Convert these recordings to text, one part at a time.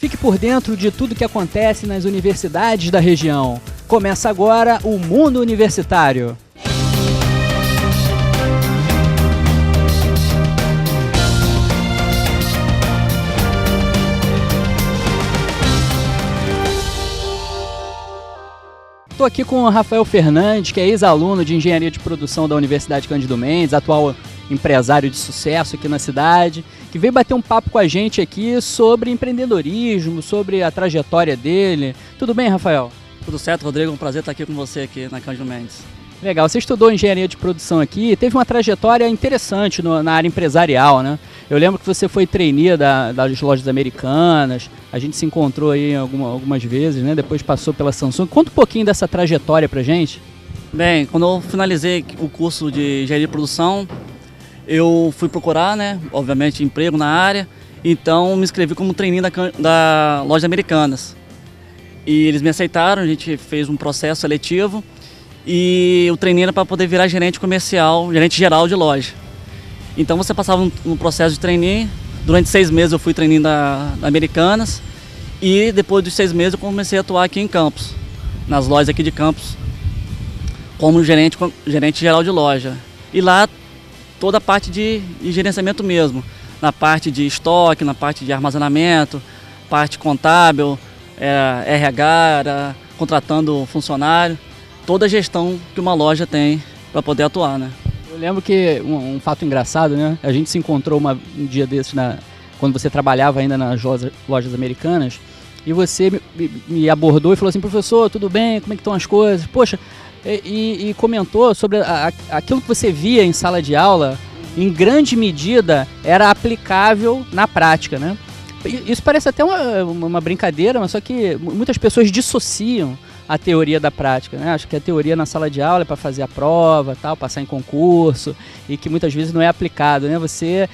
Fique por dentro de tudo que acontece nas universidades da região. Começa agora o Mundo Universitário. Estou aqui com o Rafael Fernandes, que é ex-aluno de Engenharia de Produção da Universidade Cândido Mendes, atual empresário de sucesso aqui na cidade, que veio bater um papo com a gente aqui sobre empreendedorismo, sobre a trajetória dele. Tudo bem, Rafael? Tudo certo, Rodrigo. Um prazer estar aqui com você aqui na Cândido Mendes. Legal. Você estudou Engenharia de Produção aqui e teve uma trajetória interessante na área empresarial, né? Eu lembro que você foi trainee das lojas americanas, a gente se encontrou aí algumas vezes, né? Depois passou pela Samsung. Conta um pouquinho dessa trajetória pra gente. Bem, quando eu finalizei o curso de Engenharia de Produção, eu fui procurar, né, obviamente, emprego na área, então me inscrevi como trainee da loja americanas. E eles me aceitaram, a gente fez um processo seletivo e o trainee era para poder virar gerente comercial, gerente geral de loja. Então você passava um processo de trainee, durante 6 meses eu fui trainee da Americanas e depois dos 6 meses eu comecei a atuar aqui em Campos, nas lojas aqui de Campos, como gerente geral de loja. E lá toda a parte de gerenciamento mesmo, na parte de estoque, na parte de armazenamento, parte contábil, RH, contratando funcionário, toda a gestão que uma loja tem para poder atuar, né? Eu lembro que um fato engraçado, né? A gente se encontrou um dia desses quando você trabalhava ainda nas lojas americanas e você me abordou e falou assim: professor, tudo bem? Como é que estão as coisas? Poxa, e comentou sobre aquilo que você via em sala de aula, em grande medida era aplicável na prática, né? Isso parece até uma brincadeira, mas só que muitas pessoas dissociam a teoria da prática, né? Acho que a teoria na sala de aula é para fazer a prova, tal, passar em concurso, e que muitas vezes não é aplicado, né? Você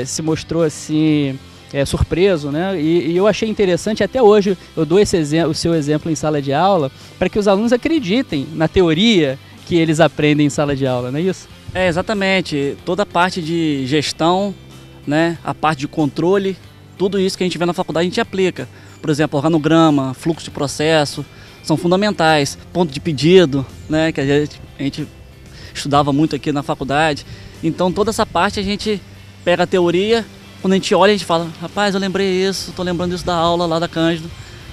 se mostrou assim surpreso, né? E eu achei interessante, até hoje eu dou o seu exemplo em sala de aula para que os alunos acreditem na teoria que eles aprendem em sala de aula, não é isso? Exatamente. Toda a parte de gestão, né? A parte de controle, tudo isso que a gente vê na faculdade a gente aplica. Por exemplo, organograma, fluxo de processo, são fundamentais. Ponto de pedido, né? Que a gente estudava muito aqui na faculdade. Então toda essa parte a gente pega a teoria. Quando a gente olha, a gente fala: rapaz, eu lembrei isso, estou lembrando isso da aula lá da Cândido,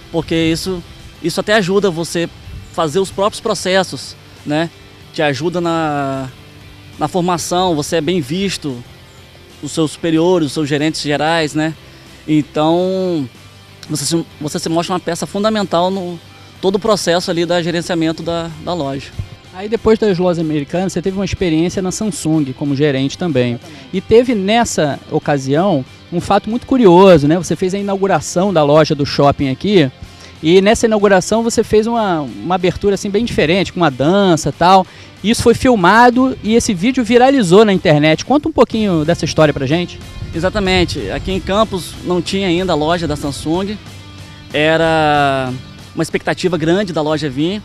porque isso até ajuda você fazer os próprios processos, né? Te ajuda na formação, você é bem visto, os seus superiores, os seus gerentes gerais, né? Então, você se mostra uma peça fundamental no todo o processo ali da gerenciamento da loja. Aí depois das lojas americanas, você teve uma experiência na Samsung como gerente também. E teve nessa ocasião um fato muito curioso, né? Você fez a inauguração da loja do shopping aqui e nessa inauguração você fez uma abertura assim bem diferente, com uma dança e tal. Isso foi filmado e esse vídeo viralizou na internet. Conta um pouquinho dessa história pra gente. Exatamente. Aqui em Campos não tinha ainda a loja da Samsung. Era uma expectativa grande da loja vir.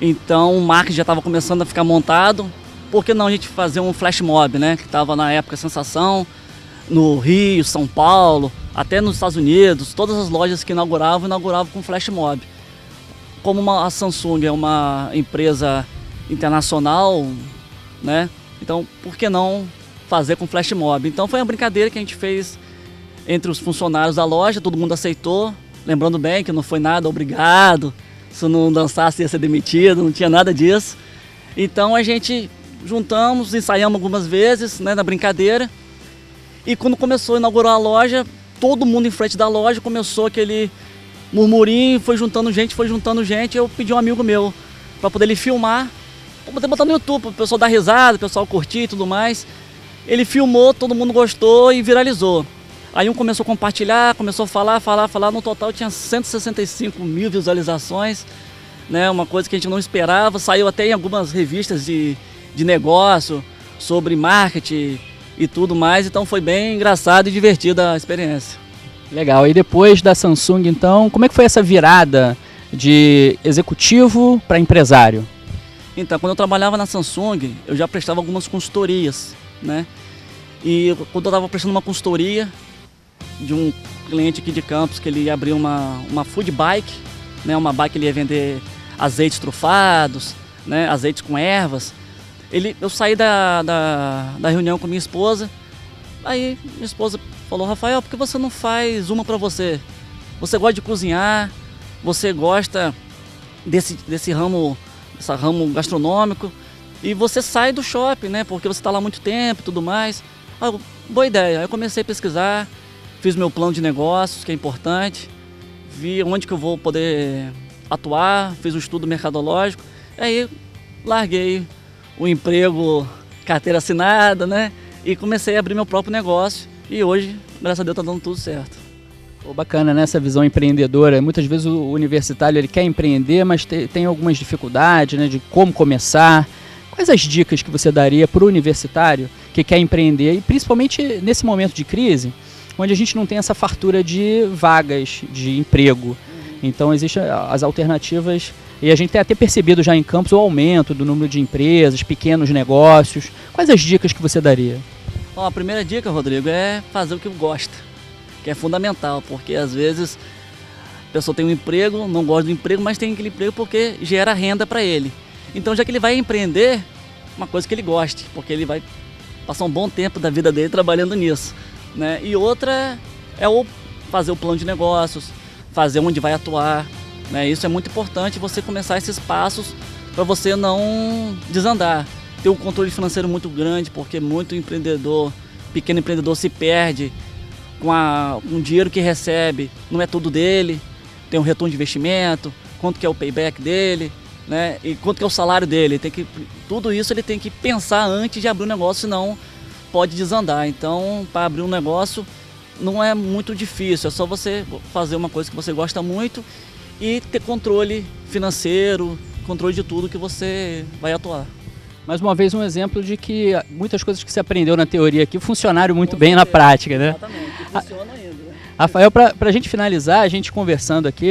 Então o marketing já estava começando a ficar montado. Por que não a gente fazer um flash mob, né? Que estava na época sensação no Rio, São Paulo, até nos Estados Unidos. Todas as lojas que inauguravam com flash mob. Como a Samsung é uma empresa internacional, né? Então por que não fazer com flash mob? Então foi uma brincadeira que a gente fez entre os funcionários da loja, todo mundo aceitou. Lembrando bem que não foi nada obrigado. Se não dançasse ia ser demitido, não tinha nada disso. Então a gente juntamos, ensaiamos algumas vezes, né, na brincadeira. E quando começou a inaugurar a loja, todo mundo em frente da loja começou aquele murmurinho, foi juntando gente. Eu pedi um amigo meu para poder ele filmar, para poder botar no YouTube, para o pessoal dar risada, o pessoal curtir e tudo mais. Ele filmou, todo mundo gostou e viralizou. Aí um começou a compartilhar, começou a falar, no total tinha 165 mil visualizações, né? Uma coisa que a gente não esperava, saiu até em algumas revistas de negócio, sobre marketing e tudo mais, então foi bem engraçado e divertida a experiência. Legal, e depois da Samsung então, como é que foi essa virada de executivo para empresário? Então, quando eu trabalhava na Samsung, eu já prestava algumas consultorias, né? E quando eu estava prestando uma consultoria, de um cliente aqui de Campos, que ele ia abrir uma food bike, né? Uma bike que ele ia vender azeites trufados, né? Azeites com ervas. Eu saí da reunião com minha esposa, aí minha esposa falou: Rafael, por que você não faz uma para você? Você gosta de cozinhar, você gosta desse ramo gastronômico, e você sai do shopping, né? Porque você está lá há muito tempo e tudo mais. Boa ideia. Aí eu comecei a pesquisar, fiz meu plano de negócios, que é importante, vi onde que eu vou poder atuar, fiz um estudo mercadológico, aí larguei o emprego, carteira assinada, né? E comecei a abrir meu próprio negócio, e hoje, graças a Deus, está dando tudo certo. Pô, bacana, né, essa visão empreendedora. Muitas vezes o universitário ele quer empreender, mas tem algumas dificuldades, né, de como começar. Quais as dicas que você daria para o universitário que quer empreender, e principalmente nesse momento de crise, onde a gente não tem essa fartura de vagas de emprego? Então existem as alternativas, e a gente tem até percebido já em Campos o aumento do número de empresas, pequenos negócios. Quais as dicas que você daria? A primeira dica, Rodrigo, é fazer o que gosta, que é fundamental, porque às vezes a pessoa tem um emprego, não gosta do emprego, mas tem aquele emprego porque gera renda para ele. Então, já que ele vai empreender, uma coisa que ele goste, porque ele vai passar um bom tempo da vida dele trabalhando nisso, né? E outra é fazer o plano de negócios, fazer onde vai atuar, né? Isso é muito importante, você começar esses passos para você não desandar. Ter um controle financeiro muito grande, porque muito pequeno empreendedor se perde com o dinheiro que recebe, não é tudo dele, tem um retorno de investimento, quanto que é o payback dele, né? E quanto que é o salário dele. Tudo isso ele tem que pensar antes de abrir um negócio, senão pode desandar. Então, para abrir um negócio não é muito difícil, é só você fazer uma coisa que você gosta muito e ter controle financeiro, controle de tudo que você vai atuar. Mais uma vez um exemplo de que muitas coisas que você aprendeu na teoria aqui funcionaram muito bem na prática, né? Exatamente, funciona ainda, né? Rafael, para a gente finalizar, a gente conversando aqui,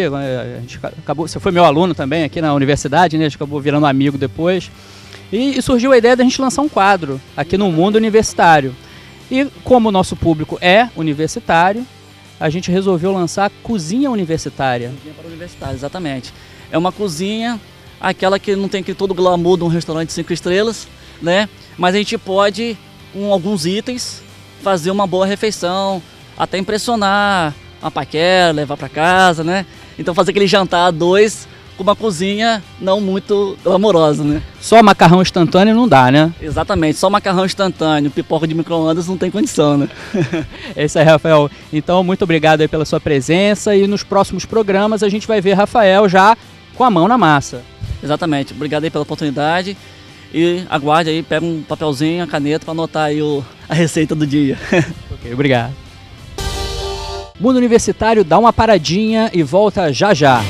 você foi meu aluno também aqui na universidade, né? A gente acabou virando amigo depois, e surgiu a ideia da gente lançar um quadro aqui no Mundo Universitário. E como o nosso público é universitário, a gente resolveu lançar a Cozinha Universitária. Cozinha para universitário, exatamente. É uma cozinha, aquela que não tem todo o glamour de um restaurante 5 estrelas, né? Mas a gente pode, com alguns itens, fazer uma boa refeição, até impressionar uma paquera, levar para casa, né? Então fazer aquele jantar a dois com uma cozinha não muito glamourosa, né? Só macarrão instantâneo não dá, né? Exatamente, só macarrão instantâneo, pipoca de micro-ondas não tem condição, né? É isso aí, Rafael. Então, muito obrigado aí pela sua presença, e nos próximos programas a gente vai ver Rafael já com a mão na massa. Exatamente, obrigado aí pela oportunidade, e aguarde aí, pega um papelzinho, a caneta para anotar aí a receita do dia. Ok, obrigado. Mundo Universitário dá uma paradinha e volta já já.